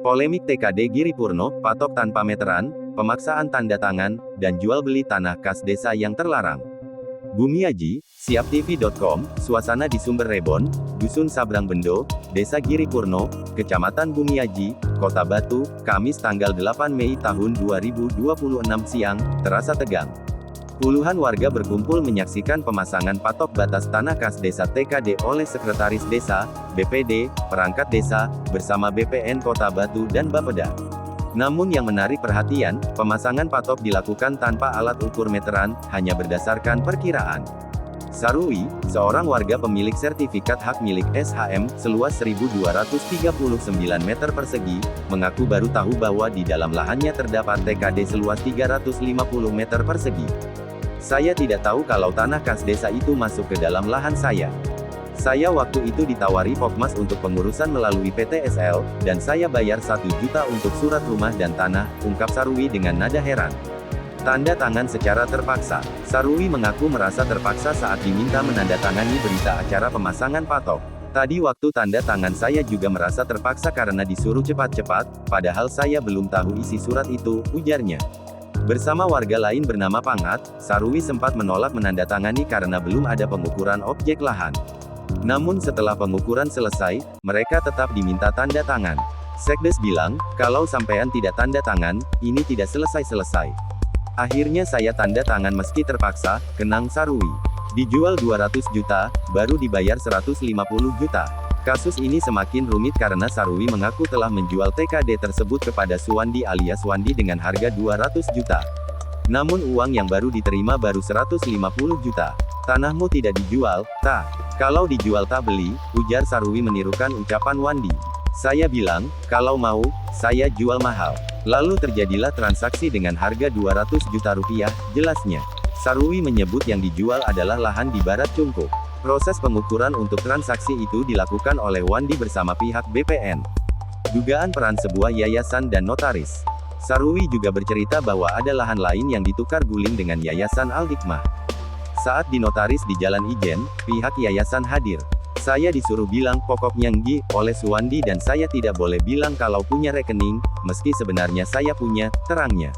Polemik TKD Giripurno, patok tanpa meteran, pemaksaan tanda tangan, dan jual beli tanah kas desa yang terlarang. Bumiaji, siaptv.com, suasana di Sumber Rebon, Dusun Sabrang Bendo, Desa Giripurno, Kecamatan Bumiaji, Kota Batu, Kamis tanggal 8 Mei tahun 2026 siang, terasa tegang. Puluhan warga berkumpul menyaksikan pemasangan patok batas tanah kas desa TKD oleh Sekretaris Desa, BPD, Perangkat Desa, bersama BPN Kota Batu dan Bapeda. Namun yang menarik perhatian, pemasangan patok dilakukan tanpa alat ukur meteran, hanya berdasarkan perkiraan. Sarui, seorang warga pemilik sertifikat hak milik SHM, seluas 1.239 meter persegi, mengaku baru tahu bahwa di dalam lahannya terdapat TKD seluas 350 meter persegi. Saya tidak tahu kalau tanah kas desa itu masuk ke dalam lahan saya. Saya waktu itu ditawari Pokmas untuk pengurusan melalui PTSL, dan saya bayar 1 juta untuk surat rumah dan tanah, ungkap Sarui dengan nada heran. Tanda tangan secara terpaksa. Sarui mengaku merasa terpaksa saat diminta menandatangani berita acara pemasangan patok. Tadi waktu tanda tangan saya juga merasa terpaksa karena disuruh cepat-cepat, padahal saya belum tahu isi surat itu, ujarnya. Bersama warga lain bernama Pangat, Sarui sempat menolak menandatangani karena belum ada pengukuran objek lahan. Namun setelah pengukuran selesai, mereka tetap diminta tanda tangan. Sekdes bilang, kalau sampean tidak tanda tangan, ini tidak selesai-selesai. Akhirnya saya tanda tangan meski terpaksa, kenang Sarui. Dijual 200 juta, baru dibayar 150 juta. Kasus ini semakin rumit karena Sarui mengaku telah menjual TKD tersebut kepada Suwandi alias Wandi dengan harga 200 juta. Namun uang yang baru diterima baru 150 juta. Tanahmu tidak dijual, tak? Kalau dijual tak beli, ujar Sarui menirukan ucapan Wandi. Saya bilang, kalau mau, saya jual mahal. Lalu terjadilah transaksi dengan harga 200 juta rupiah, jelasnya. Sarui menyebut yang dijual adalah lahan di Barat Cungkup. Proses pengukuran untuk transaksi itu dilakukan oleh Wandi bersama pihak BPN. Dugaan peran sebuah yayasan dan notaris. Sarui juga bercerita bahwa ada lahan lain yang ditukar guling dengan Yayasan Al-Hikmah. Saat dinotaris di Jalan Ijen, pihak yayasan hadir. Saya disuruh bilang pokoknya nggih oleh Suwandi dan saya tidak boleh bilang kalau punya rekening, meski sebenarnya saya punya, terangnya.